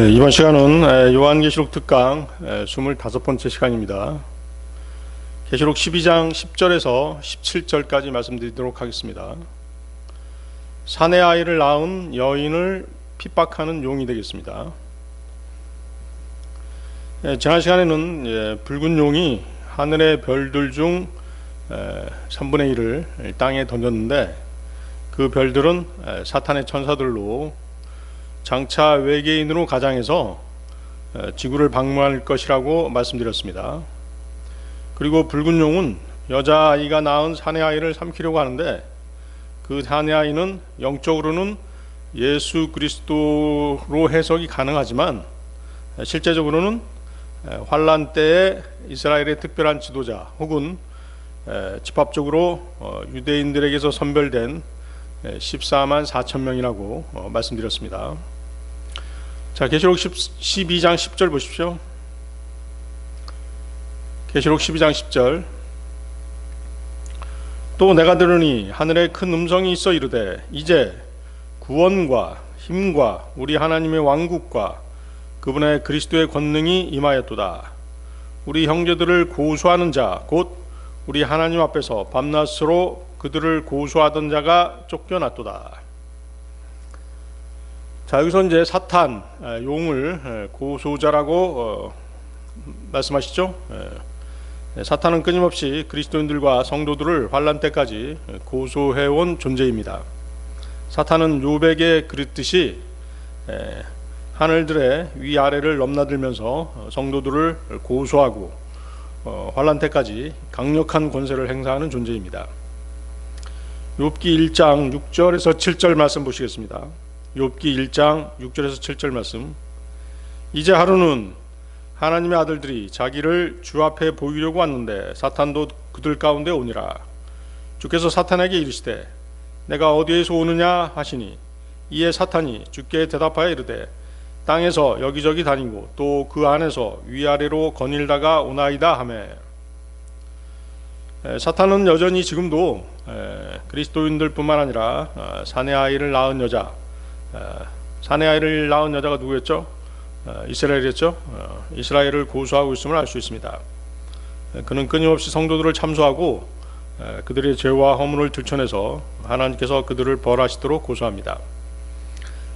이번 시간은 요한계시록 특강 25번째 시간입니다. 계시록 12장 10절에서 17절까지 말씀드리도록 하겠습니다. 사내 아이를 낳은 여인을 핍박하는 용이 되겠습니다. 지난 시간에는 붉은 용이 하늘의 별들 중 3분의 1을 땅에 던졌는데 그 별들은 사탄의 천사들로 장차 외계인으로 가장해서 지구를 방문할 것이라고 말씀드렸습니다. 그리고 붉은 용은 여자아이가 낳은 사내아이를 삼키려고 하는데 그 사내아이는 영적으로는 예수 그리스도로 해석이 가능하지만 실제적으로는 환란 때에 이스라엘의 특별한 지도자 혹은 집합적으로 유대인들에게서 선별된 14만 4천 명이라고 말씀드렸습니다. 자, 계시록 12장 10절 보십시오. 계시록 12장 10절. 또 내가 들으니 하늘에 큰 음성이 있어 이르되 이제 구원과 힘과 우리 하나님의 왕국과 그분의 그리스도의 권능이 임하였도다. 우리 형제들을 고소하는 자 곧 우리 하나님 앞에서 밤낮으로 그들을 고소하던 자가 쫓겨났도다. 자, 여기서 이제 사탄, 용을 고소자라고 말씀하시죠. 사탄은 끊임없이 그리스도인들과 성도들을 환란 때까지 고소해온 존재입니다. 사탄은 욥에게 그랬듯이 하늘들의 위아래를 넘나들면서 성도들을 고소하고 환란 때까지 강력한 권세를 행사하는 존재입니다. 욥기 1장 6절에서 7절 말씀 보시겠습니다. 욥기 1장 6절에서 7절 말씀. 이제 하루는 하나님의 아들들이 자기를 주 앞에 보이려고 왔는데 사탄도 그들 가운데 오니라. 주께서 사탄에게 이르시되 내가 어디에서 오느냐 하시니 이에 사탄이 주께 대답하여 이르되 땅에서 여기저기 다니고 또 그 안에서 위아래로 거닐다가 오나이다 하매. 사탄은 여전히 지금도 그리스도인들 뿐만 아니라 사내 아이를 낳은 여자, 사내 아이를 낳은 여자가 누구였죠? 이스라엘이었죠. 이스라엘을 고소하고 있음을 알 수 있습니다. 그는 끊임없이 성도들을 참소하고 그들의 죄와 허물을 들춰내서 하나님께서 그들을 벌하시도록 고소합니다.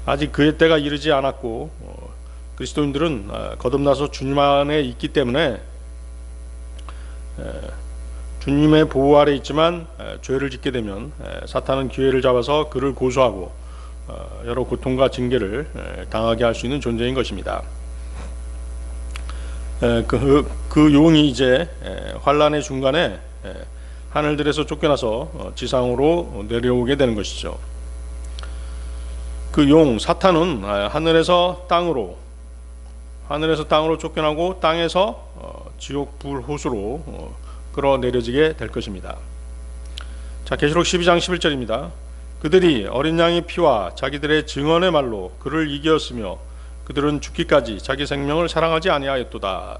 아직 그의 때가 이르지 않았고 그리스도인들은 거듭나서 주님 안에 있기 때문에 주님의 보호 아래 있지만 죄를 짓게 되면 사탄은 기회를 잡아서 그를 고소하고 여러 고통과 징계를 당하게 할 수 있는 존재인 것입니다. 그 용이 이제 환란의 중간에 하늘들에서 쫓겨나서 지상으로 내려오게 되는 것이죠. 그 용 사탄은 하늘에서 땅으로 쫓겨나고 땅에서 지옥 불 호수로 끌어내려지게 될 것입니다. 자, 계시록 12장 11절입니다. 그들이 어린 양의 피와 자기들의 증언의 말로 그를 이겼으며 그들은 죽기까지 자기 생명을 사랑하지 아니하였도다.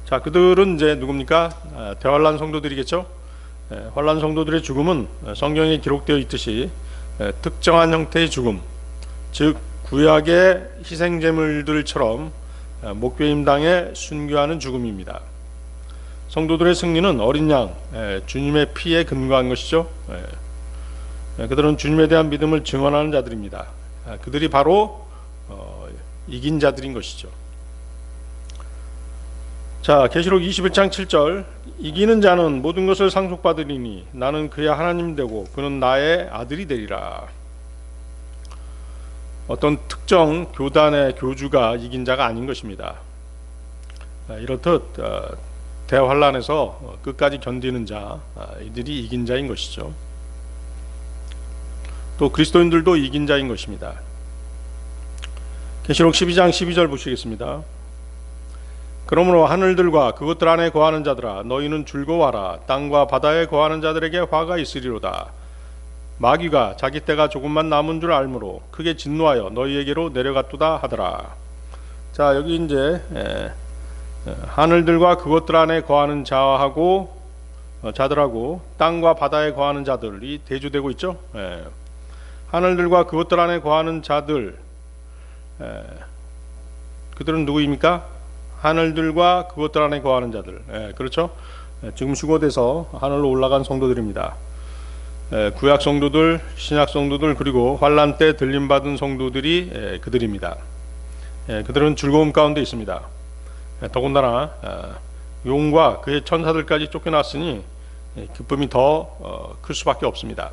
자, 그들은 이제 누굽니까? 대환란 성도들이겠죠. 환란 성도들의 죽음은 성경에 기록되어 있듯이 특정한 형태의 죽음, 즉 구약의 희생제물들처럼 목배임당에 순교하는 죽음입니다. 성도들의 승리는 어린 양, 주님의 피에 근거한 것이죠. 그들은 주님에 대한 믿음을 증언하는 자들입니다. 그들이 바로 이긴 자들인 것이죠. 자, 계시록 21장 7절. 이기는 자는 모든 것을 상속받으리니 나는 그의 하나님 되고 그는 나의 아들이 되리라. 어떤 특정 교단의 교주가 이긴 자가 아닌 것입니다. 이렇듯 대환란에서 끝까지 견디는 자, 이들이 이긴 자인 것이죠. 또 그리스도인들도 이긴 자인 것입니다. 계시록 12장 12절 보시겠습니다. 그러므로 하늘들과 그것들 안에 거하는 자들아 너희는 즐거워하라. 땅과 바다에 거하는 자들에게 화가 있으리로다. 마귀가 자기 때가 조금만 남은 줄 알므로 크게 진노하여 너희에게로 내려갔도다 하더라. 자, 여기 이제 하늘들과 그것들 안에 거하는 자들하고 땅과 바다에 거하는 자들이 대조되고 있죠. 하늘들과 그것들 안에 거하는 자들, 그들은 누구입니까? 하늘들과 그것들 안에 거하는 자들. 그렇죠? 지금 휴거돼서 하늘로 올라간 성도들입니다. 구약 성도들, 신약 성도들, 그리고 환란 때 들림받은 성도들이 그들입니다. 그들은 즐거움 가운데 있습니다. 더군다나 용과 그의 천사들까지 쫓겨났으니 기쁨이 더 클 수밖에 없습니다.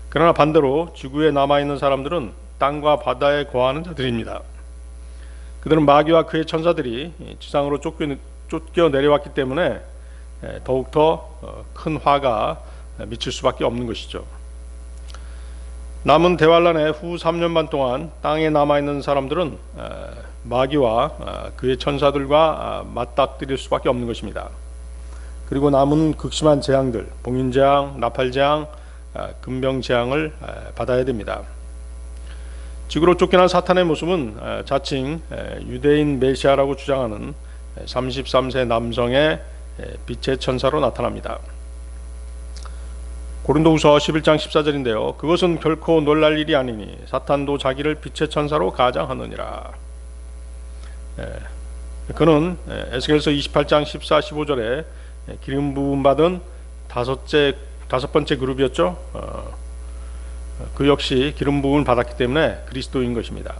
그러나 반대로 지구에 남아있는 사람들은 땅과 바다에 거하는 자들입니다. 그들은 마귀와 그의 천사들이 지상으로 쫓겨 내려왔기 때문에 더욱더 큰 화가 미칠 수밖에 없는 것이죠. 남은 대환란의 후 3년 반 동안 땅에 남아있는 사람들은 마귀와 그의 천사들과 맞닥뜨릴 수밖에 없는 것입니다. 그리고 남은 극심한 재앙들, 봉인재앙, 나팔재앙, 금병재앙을 받아야 됩니다. 지구로 쫓겨난 사탄의 모습은 자칭 유대인 메시아라고 주장하는 33세 남성의 빛의 천사로 나타납니다. 고린도후서 11장 14절인데요. 그것은 결코 놀랄 일이 아니니 사탄도 자기를 빛의 천사로 가장하느니라. 그는 에스겔서 28장 14, 15절에 기름 부음 받은 다섯 번째 그룹이었죠. 그 역시 기름 부음을 받았기 때문에 그리스도인 것입니다.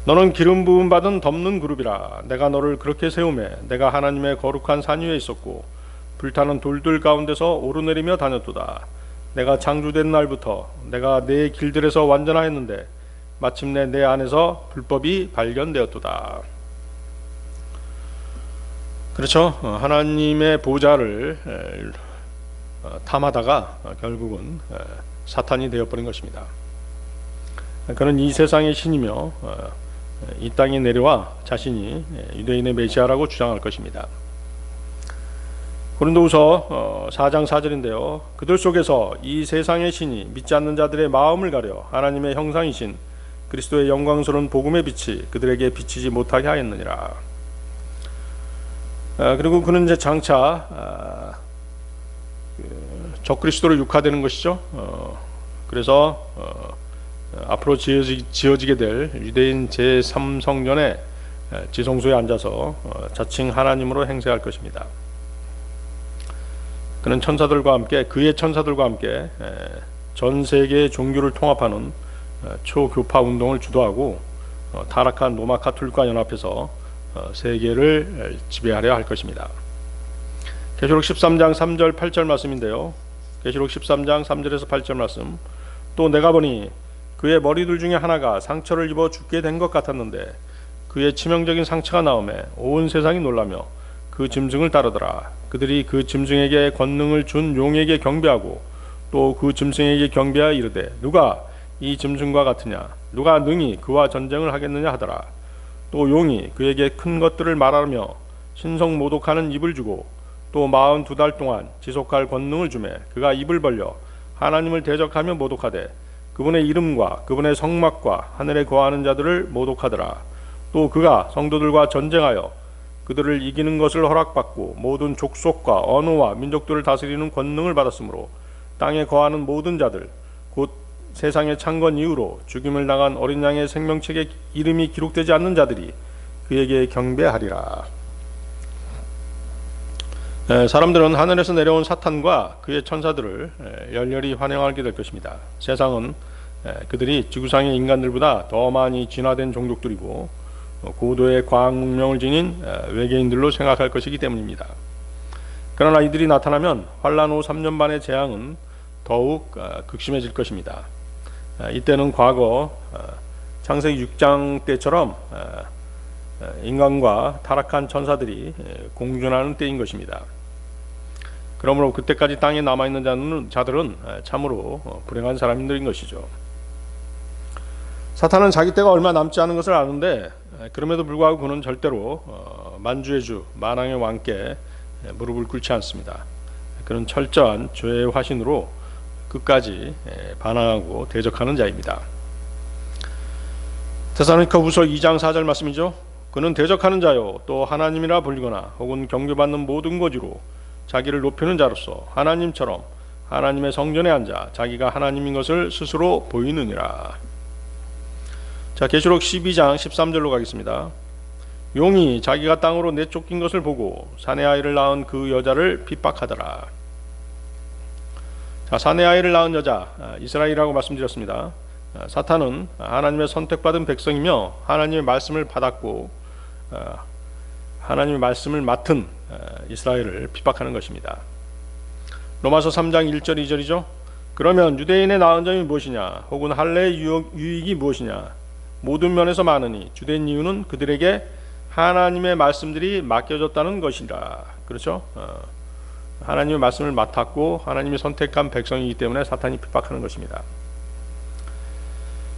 너는 기름 부음 받은 덮는 그룹이라. 내가 너를 그렇게 세우매 내가 하나님의 거룩한 산 위에 있었고 불타는 돌들 가운데서 오르내리며 다녔도다. 내가 창조된 날부터 내가 내 길들에서 완전하였는데 마침내 내 안에서 불법이 발견되었도다. 그렇죠. 하나님의 보좌를 탐하다가 결국은 사탄이 되어버린 것입니다. 그는 이 세상의 신이며 이 땅에 내려와 자신이 유대인의 메시아라고 주장할 것입니다. 고린도후서 4장 4절인데요. 그들 속에서 이 세상의 신이 믿지 않는 자들의 마음을 가려 하나님의 형상이신 그리스도의 영광스러운 복음의 빛이 그들에게 비치지 못하게 하였느니라. 그리고 그는 이제 장차 적그리스도로 육화되는 것이죠. 그래서 앞으로 지어지게 될 유대인 제3성전의 지성소에 앉아서 자칭 하나님으로 행세할 것입니다. 그는 천사들과 함께 그의 천사들과 함께 전 세계의 종교를 통합하는 초교파 운동을 주도하고 타락한 로마 카톨릭과 연합해서 세계를 지배하려 할 것입니다. 계시록 13장 3절 8절 말씀인데요. 계시록 13장 3절에서 8절 말씀. 또 내가 보니 그의 머리들 중에 하나가 상처를 입어 죽게 된 것 같았는데 그의 치명적인 상처가 나오매 온 세상이 놀라며 그 짐승을 따르더라. 그들이 그 짐승에게 권능을 준 용에게 경배하고 또 그 짐승에게 경배하여 이르되 누가 이 짐승과 같으냐 누가 능히 그와 전쟁을 하겠느냐 하더라. 또 용이 그에게 큰 것들을 말하며 신성 모독하는 입을 주고 또 42달 동안 지속할 권능을 주매 그가 입을 벌려 하나님을 대적하며 모독하되 그분의 이름과 그분의 성막과 하늘에 거하는 자들을 모독하더라. 또 그가 성도들과 전쟁하여 그들을 이기는 것을 허락받고 모든 족속과 언어와 민족들을 다스리는 권능을 받았으므로 땅에 거하는 모든 자들 곧 세상의 창건 이후로 죽임을 당한 어린 양의 생명책에 이름이 기록되지 않는 자들이 그에게 경배하리라. 사람들은 하늘에서 내려온 사탄과 그의 천사들을 열렬히 환영하게 될 것입니다. 세상은 그들이 지구상의 인간들보다 더 많이 진화된 종족들이고 고도의 과학 문명을 지닌 외계인들로 생각할 것이기 때문입니다. 그러나 이들이 나타나면 환란 후 3년 반의 재앙은 더욱 극심해질 것입니다. 이때는 과거 창세기 6장 때처럼 인간과 타락한 천사들이 공존하는 때인 것입니다. 그러므로 그때까지 땅에 남아있는 자들은 참으로 불행한 사람들인 것이죠. 사탄은 자기 때가 얼마 남지 않은 것을 아는데 그럼에도 불구하고 그는 절대로 만주의 주 만왕의 왕께 무릎을 꿇지 않습니다. 그는 철저한 죄의 화신으로 끝까지 반항하고 대적하는 자입니다. 데살로니가후서 2장 4절 말씀이죠. 그는 대적하는 자요 또 하나님이라 불리거나 혹은 경배받는 모든 거지로 자기를 높이는 자로서 하나님처럼 하나님의 성전에 앉아 자기가 하나님인 것을 스스로 보이느니라. 자, 계시록 12장 13절로 가겠습니다. 용이 자기가 땅으로 내쫓긴 것을 보고 사내 아이를 낳은 그 여자를 핍박하더라. 자, 사내 아이를 낳은 여자, 이스라엘이라고 말씀드렸습니다. 사탄은 하나님의 선택받은 백성이며 하나님의 말씀을 받았고 하나님의 말씀을 맡은 이스라엘을 핍박하는 것입니다. 로마서 3장 1절 2절이죠. 그러면 유대인의 나은 점이 무엇이냐, 혹은 할례의 유익이 무엇이냐, 모든 면에서 많으니 주된 이유는 그들에게 하나님의 말씀들이 맡겨졌다는 것이라. 그렇죠? 하나님의 말씀을 맡았고 하나님이 선택한 백성이기 때문에 사탄이 핍박하는 것입니다.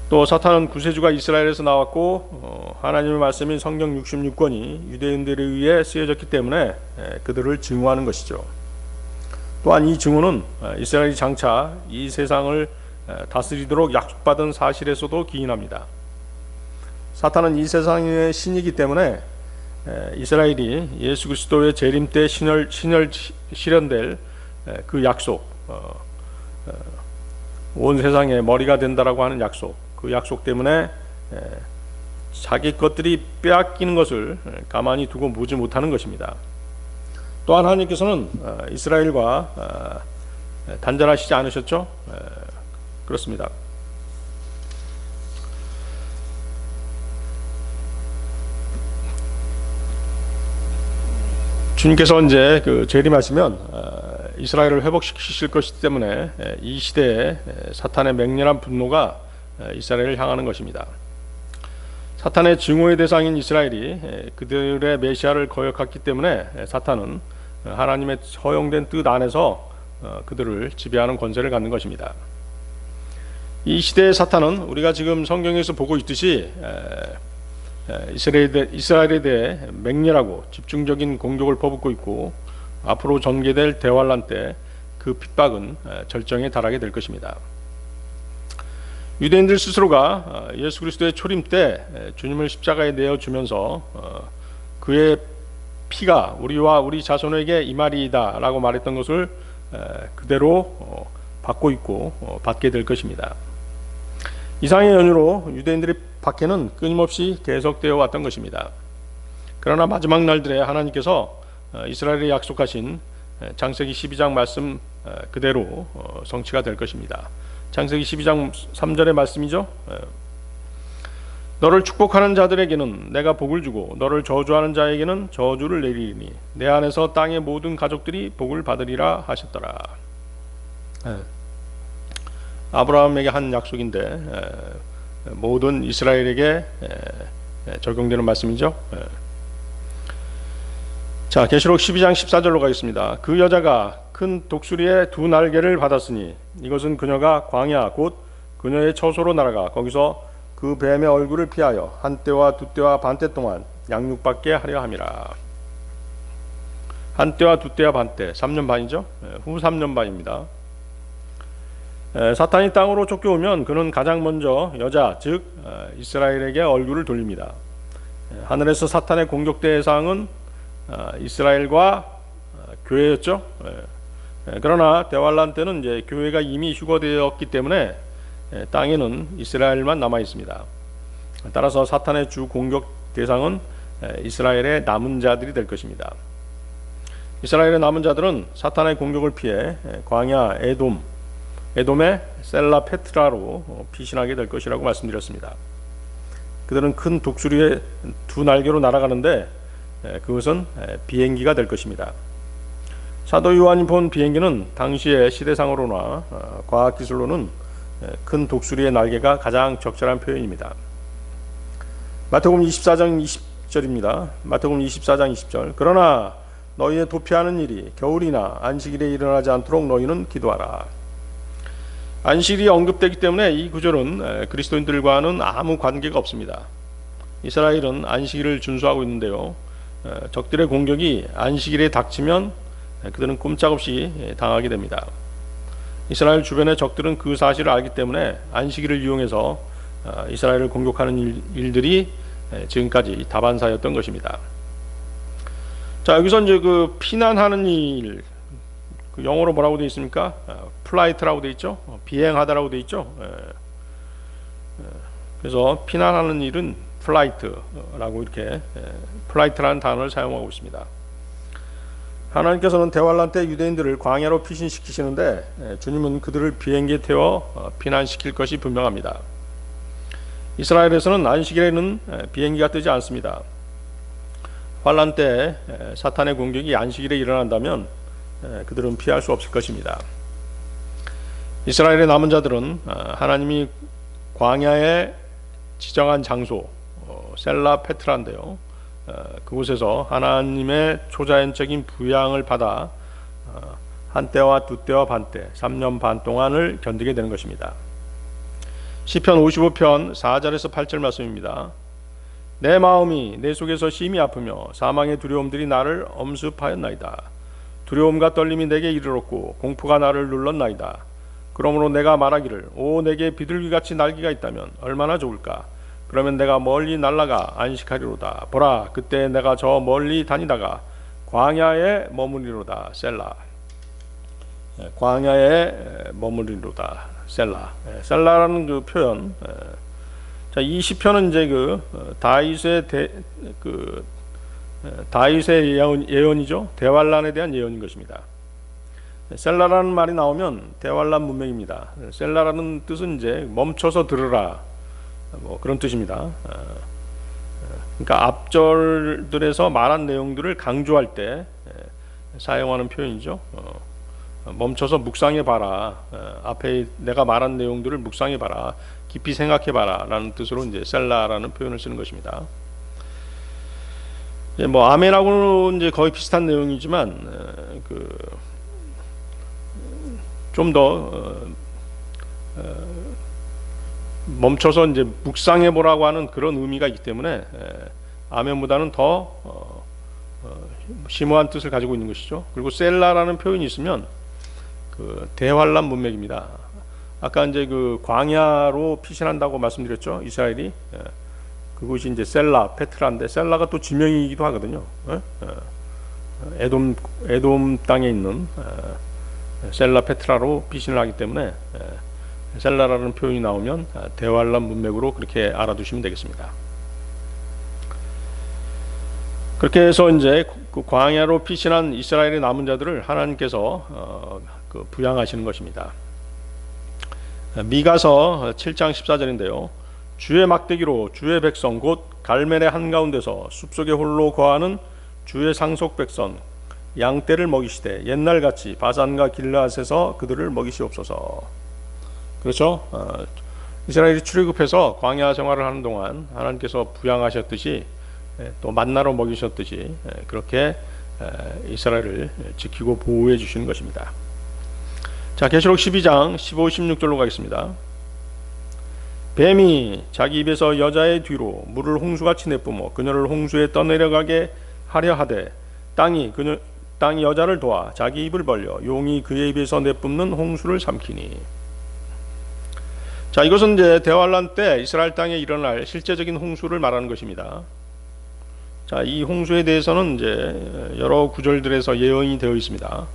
또 사탄은 구세주가 이스라엘에서 나왔고 하나님의 말씀인 성경 66권이 유대인들에 의해 쓰여졌기 때문에 그들을 증오하는 것이죠. 또한 이 증오는 이스라엘이 장차 이 세상을 다스리도록 약속받은 사실에서도 기인합니다. 사탄은 이 세상의 신이기 때문에 이스라엘이 예수 그리스도의 재림 때 실현될 그 약속, 온 세상의 머리가 된다라고 하는 약속, 그 약속 때문에 자기 것들이 빼앗기는 것을 가만히 두고 보지 못하는 것입니다. 또한 하나님께서는 이스라엘과 단절하시지 않으셨죠? 그렇습니다. 주님께서 이제 그 재림하시면 이스라엘을 회복시키실 것이기 때문에 이 시대에 사탄의 맹렬한 분노가 이스라엘을 향하는 것입니다. 사탄의 증오의 대상인 이스라엘이 그들의 메시아를 거역했기 때문에 사탄은 하나님의 허용된 뜻 안에서 그들을 지배하는 권세를 갖는 것입니다. 이 시대의 사탄은 우리가 지금 성경에서 보고 있듯이 이스라엘에 대해 맹렬하고 집중적인 공격을 퍼붓고 있고 앞으로 전개될 대환란 때 그 핍박은 절정에 달하게 될 것입니다. 유대인들 스스로가 예수 그리스도의 초림 때 주님을 십자가에 내어주면서 그의 피가 우리와 우리 자손에게 임하리이다 라고 말했던 것을 그대로 받고 있고 받게 될 것입니다. 이상의 연유로 유대인들의 박해는 끊임없이 계속되어 왔던 것입니다. 그러나 마지막 날들에 하나님께서 이스라엘에 약속하신 창세기 12장 말씀 그대로 성취가 될 것입니다. 창세기 12장 3절의 말씀이죠. 너를 축복하는 자들에게는 내가 복을 주고 너를 저주하는 자에게는 저주를 내리니 내 안에서 땅의 모든 가족들이 복을 받으리라 하셨더라. 아브라함에게 한 약속인데 모든 이스라엘에게 적용되는 말씀이죠. 자, 계시록 12장 14절로 가겠습니다. 그 여자가 큰 독수리의 두 날개를 받았으니 이것은 그녀가 광야 곧 그녀의 처소로 날아가 거기서 그 뱀의 얼굴을 피하여 한 때와 두 때와 반 때 동안 양육받게 하려 함이라. 한 때와 두 때와 반 때, 3년 반이죠. 후 3년 반입니다. 사탄이 땅으로 쫓겨오면 그는 가장 먼저 여자, 즉 이스라엘에게 얼굴을 돌립니다. 하늘에서 사탄의 공격 대상은 이스라엘과 교회였죠. 그러나 대환란 때는 이제 교회가 이미 휴거되었기 때문에 땅에는 이스라엘만 남아 있습니다. 따라서 사탄의 주 공격 대상은 이스라엘의 남은 자들이 될 것입니다. 이스라엘의 남은 자들은 사탄의 공격을 피해 광야 에돔의 셀라 페트라로 피신하게 될 것이라고 말씀드렸습니다. 그들은 큰 독수리의 두 날개로 날아가는데 그것은 비행기가 될 것입니다. 사도 요한이 본 비행기는 당시의 시대상으로나 과학기술로는 큰 독수리의 날개가 가장 적절한 표현입니다. 마태복음 24장 20절입니다. 마태복음 24장 20절. 그러나 너희의 도피하는 일이 겨울이나 안식일에 일어나지 않도록 너희는 기도하라. 안식일이 언급되기 때문에 이 구절은 그리스도인들과는 아무 관계가 없습니다. 이스라엘은 안식일을 준수하고 있는데요. 적들의 공격이 안식일에 닥치면 그들은 꼼짝없이 당하게 됩니다. 이스라엘 주변의 적들은 그 사실을 알기 때문에 안식일을 이용해서 이스라엘을 공격하는 일들이 지금까지 다반사였던 것입니다. 자, 여기서 이제 그 피난하는 일, 그 영어로 뭐라고 되어 있습니까? 플라이트라고 되어 있죠. 비행하다라고 되어 있죠. 그래서 피난하는 일은 플라이트라고 이렇게 플라이트라는 단어를 사용하고 있습니다. 하나님께서는 대환란 때 유대인들을 광야로 피신시키시는데 주님은 그들을 비행기에 태워 피난시킬 것이 분명합니다. 이스라엘에서는 안식일에는 비행기가 뜨지 않습니다. 환란 때 사탄의 공격이 안식일에 일어난다면 그들은 피할 수 없을 것입니다. 이스라엘의 남은 자들은 하나님이 광야에 지정한 장소 셀라 페트라인데요. 그곳에서 하나님의 초자연적인 부양을 받아 한 때와 두 때와 반 때, 3년 반 동안을 견디게 되는 것입니다. 시편 55편 4절에서 8절 말씀입니다. 내 마음이 내 속에서 심히 아프며 사망의 두려움들이 나를 엄습하였나이다. 두려움과 떨림이 내게 이르렀고 공포가 나를 눌렀나이다. 그러므로 내가 말하기를 오 내게 비둘기같이 날개가 있다면 얼마나 좋을까. 그러면 내가 멀리 날아가 안식하리로다. 보라 그때 내가 저 멀리 다니다가 광야에 머무리로다. 셀라. 광야에 머무리로다. 셀라. 셀라라는 그 표현. 자, 이 시편은 이제 다윗의 예언이죠. 대환란에 대한 예언인 것입니다. 셀라라는 말이 나오면 대환란 문명입니다. 셀라라는 뜻은 이제 멈춰서 들으라, 뭐 그런 뜻입니다. 그러니까 앞절들에서 말한 내용들을 강조할 때 사용하는 표현이죠. 멈춰서 묵상해 봐라. 앞에 내가 말한 내용들을 묵상해 봐라. 깊이 생각해 봐라라는 뜻으로 이제 셀라라는 표현을 쓰는 것입니다. 뭐 아멘하고는 이제 거의 비슷한 내용이지만 좀 더 멈춰서 이제 묵상해 보라고 하는 그런 의미가 있기 때문에 아멘보다는 더 심오한 뜻을 가지고 있는 것이죠. 그리고 셀라라는 표현이 있으면 대환란 문맥입니다. 아까 이제 그 광야로 피신한다고 말씀드렸죠. 이스라엘이 그곳이 이제 셀라 페트라인데 셀라가 또 지명이기도 하거든요. 에돔 땅에 있는 셀라 페트라로 피신을 하기 때문에 셀라라는 표현이 나오면 대환란 문맥으로 그렇게 알아두시면 되겠습니다. 그렇게 해서 이제 그 광야로 피신한 이스라엘의 남은 자들을 하나님께서 부양하시는 것입니다. 미가서 7장 14절인데요. 주의 막대기로 주의 백성 곧 갈멜의 한가운데서 숲속에 홀로 거하는 주의 상속 백성 양떼를 먹이시되 옛날같이 바산과 길르앗에서 그들을 먹이시옵소서. 그렇죠? 이스라엘이 출애굽해서 광야 생활을 하는 동안 하나님께서 부양하셨듯이 또 만나로 먹이셨듯이 그렇게 이스라엘을 지키고 보호해 주시는 것입니다. 자, 계시록 12장 15, 16절로 가겠습니다. 뱀이 자기 입에서 여자의 뒤로 물을 홍수같이 내뿜어 그녀를 홍수에 떠내려가게 하려 하되 땅이 여자를 도와 자기 입을 벌려 용이 그의 입에서 내뿜는 홍수를 삼키니. 자, 이것은 이제 대환란 때 이스라엘 땅에 일어날 실제적인 홍수를 말하는 것입니다. 자, 이 홍수에 대해서는 이제 여러 구절들에서 예언이 되어 있습니다.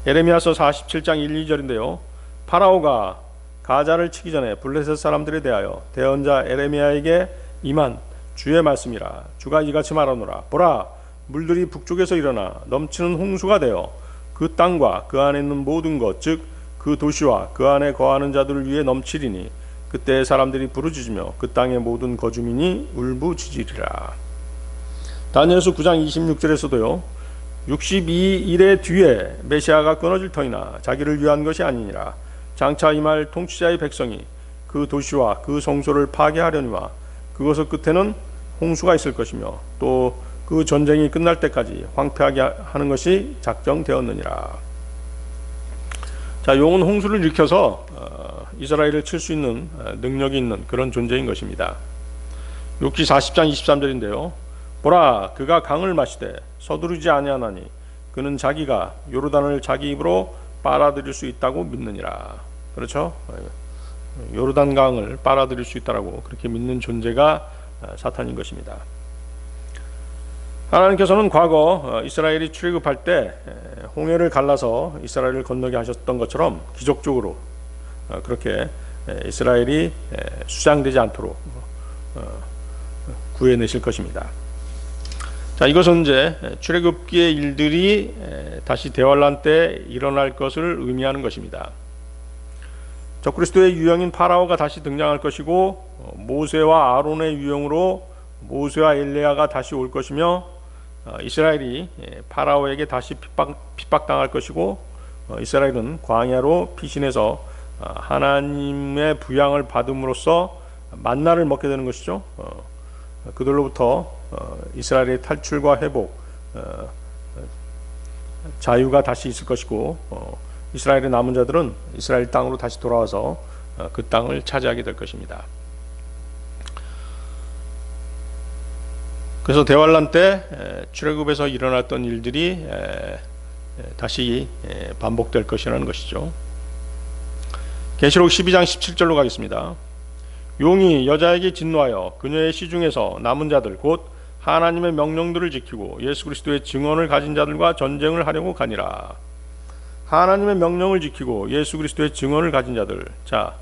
에레미야서 47장 1, 2절인데요. 파라오가 가자를 치기 전에 블레셋 사람들에 대하여 대언자 에레미야에게 임한 주의 말씀이라. 주가 이같이 말하노라. 보라, 물들이 북쪽에서 일어나 넘치는 홍수가 되어 그 땅과 그 안에 있는 모든 것, 즉 그 도시와 그 안에 거하는 자들을 위해 넘치리니 그때 사람들이 부르짖으며 그 땅의 모든 거주민이 울부짖으리라. 다니엘서 9장 26절에서도요. 62일의 뒤에 메시아가 끊어질 터이나 자기를 위한 것이 아니니라. 장차 임할 통치자의 백성이 그 도시와 그 성소를 파괴하려니와 그것의 끝에는 홍수가 있을 것이며 또 그 전쟁이 끝날 때까지 황폐하게 하는 것이 작정되었느니라. 자, 용은 홍수를 일으켜서 이스라엘을 칠 수 있는 능력이 있는 그런 존재인 것입니다. 욥기 40장 23절인데요. 보라, 그가 강을 마시되 서두르지 아니하나니 그는 자기가 요르단을 자기 입으로 빨아들일 수 있다고 믿느니라. 그렇죠? 요르단 강을 빨아들일 수 있다라고 그렇게 믿는 존재가 사탄인 것입니다. 하나님께서는 과거 이스라엘이 출애굽할 때 홍해를 갈라서 이스라엘을 건너게 하셨던 것처럼 기적적으로 그렇게 이스라엘이 수장되지 않도록 구해내실 것입니다. 자, 이것은 이제 출애굽기의 일들이 다시 대환란 때 일어날 것을 의미하는 것입니다. 적그리스도의 유형인 파라오가 다시 등장할 것이고, 모세와 아론의 유형으로 모세와 엘리야가 다시 올 것이며, 이스라엘이 파라오에게 다시 핍박당할 것이고, 이스라엘은 광야로 피신해서 하나님의 부양을 받음으로써 만나를 먹게 되는 것이죠. 그들로부터 이스라엘의 탈출과 회복, 자유가 다시 있을 것이고, 이스라엘의 남은 자들은 이스라엘 땅으로 다시 돌아와서 그 땅을 차지하게 될 것입니다. 그래서 대환란 때 출애굽에서 일어났던 일들이 다시 반복될 것이라는 것이죠. 계시록 12장 17절로 가겠습니다. 용이 여자에게 진노하여 그녀의 시중에서 남은 자들 곧 하나님의 명령들을 지키고 예수 그리스도의 증언을 가진 자들과 전쟁을 하려고 가니라. 하나님의 명령을 지키고 예수 그리스도의 증언을 가진 자들. 자,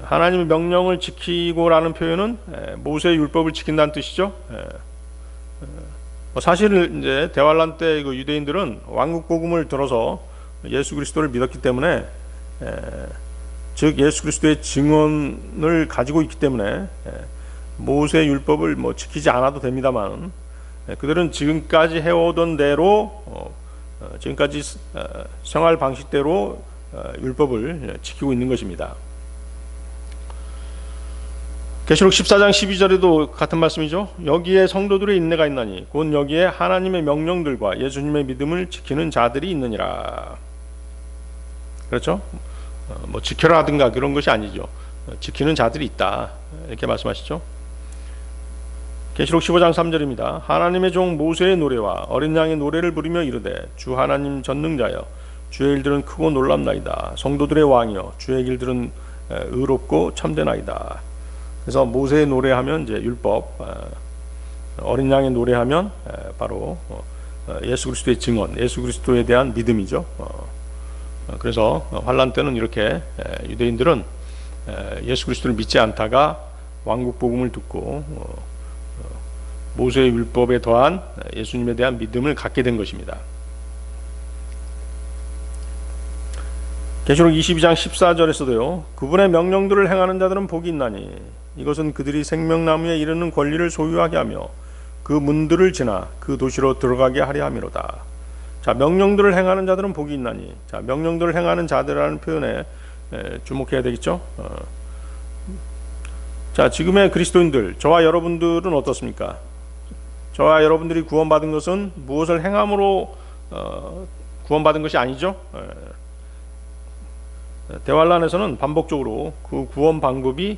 하나님의 명령을 지키고라는 표현은 모세의 율법을 지킨다는 뜻이죠. 사실 이제 대환란 때 그 유대인들은 왕국 복음을 들어서 예수 그리스도를 믿었기 때문에, 즉 예수 그리스도의 증언을 가지고 있기 때문에 모세의 율법을 지키지 않아도 됩니다만, 그들은 지금까지 해오던 대로 지금까지 생활 방식대로 율법을 지키고 있는 것입니다. 계시록 14장 12절에도 같은 말씀이죠. 여기에 성도들의 인내가 있나니 곧 여기에 하나님의 명령들과 예수님의 믿음을 지키는 자들이 있느니라. 그렇죠? 지켜라 하든가 그런 것이 아니죠. 지키는 자들이 있다, 이렇게 말씀하시죠. 계시록 15장 3절입니다. 하나님의 종 모세의 노래와 어린 양의 노래를 부르며 이르되 주 하나님 전능자여 주의 일들은 크고 놀랍나이다. 성도들의 왕이여 주의 일들은 의롭고 참되나이다. 그래서 모세의 노래하면 이제 율법, 어린 양의 노래하면 바로 예수 그리스도의 증언, 예수 그리스도에 대한 믿음이죠. 그래서 환란 때는 이렇게 유대인들은 예수 그리스도를 믿지 않다가 왕국 복음을 듣고 모세의 율법에 더한 예수님에 대한 믿음을 갖게 된 것입니다. 계시록 22장 14절에서도요. 그분의 명령들을 행하는 자들은 복이 있나니 이것은 그들이 생명나무에 이르는 권리를 소유하게 하며 그 문들을 지나 그 도시로 들어가게 하려 함이로다. 자, 명령들을 행하는 자들은 복이 있나니, 자, 명령들을 행하는 자들이라는 표현에 주목해야 되겠죠. 자, 지금의 그리스도인들, 저와 여러분들은 어떻습니까? 저와 여러분들이 구원받은 것은 무엇을 행함으로 구원받은 것이 아니죠. 대환란에서는 반복적으로 그 구원 방법이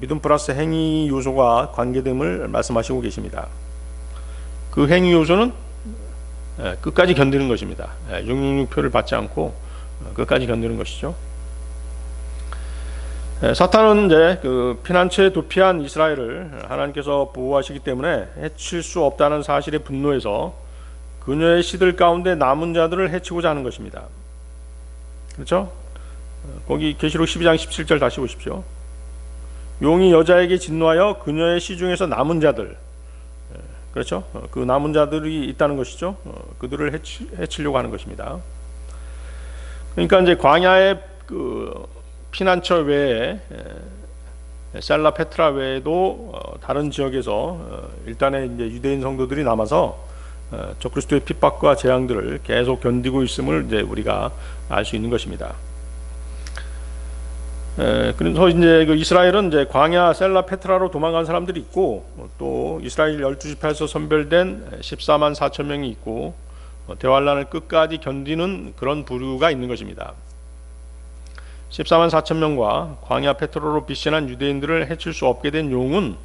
믿음 플러스 행위 요소가 관계됨을 말씀하시고 계십니다. 그 행위 요소는 끝까지 견디는 것입니다. 666표를 받지 않고 끝까지 견디는 것이죠. 사탄은 이제 그 피난처에 도피한 이스라엘을 하나님께서 보호하시기 때문에 해칠 수 없다는 사실에 분노해서 그녀의 씨들 가운데 남은 자들을 해치고자 하는 것입니다. 그렇죠? 거기 계시록 12장 17절 다시 보십시오. 용이 여자에게 진노하여 그녀의 씨 중에서 남은 자들, 그렇죠? 그 남은 자들이 있다는 것이죠. 그들을 해치려고 하는 것입니다. 그러니까 이제 광야의 그 피난처 외에 셀라 페트라 외에도 다른 지역에서 일단의 이제 유대인 성도들이 남아서 적그리스도의 핍박과 재앙들을 계속 견디고 있음을 이제 우리가 알 수 있는 것입니다. 그래서 이제 그 이스라엘은 이제 광야 셀라 페트라로 도망간 사람들이 있고, 또 이스라엘 12지파에서 선별된 14만 4천 명이 있고, 대환란을 끝까지 견디는 그런 부류가 있는 것입니다. 14만 4천 명과 광야 페트로로 피신한 유대인들을 해칠 수 없게 된 용은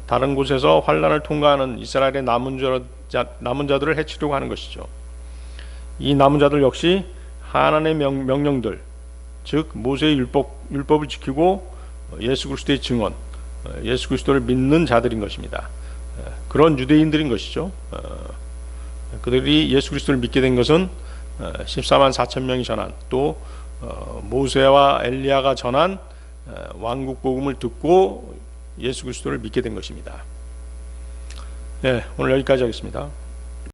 다른 곳에서 환란을 통과하는 이스라엘의 남은 자들을 해치려고 하는 것이죠. 이 남은 자들 역시 하나님의 명령들, 즉 모세의 율법을 지키고 예수 그리스도의 증언, 예수 그리스도를 믿는 자들인 것입니다. 그런 유대인들인 것이죠. 그들이 예수 그리스도를 믿게 된 것은 14만 4천 명이 전한, 또 모세와 엘리야가 전한 왕국 복음을 듣고 예수 그리스도를 믿게 된 것입니다. 네, 오늘 여기까지 하겠습니다.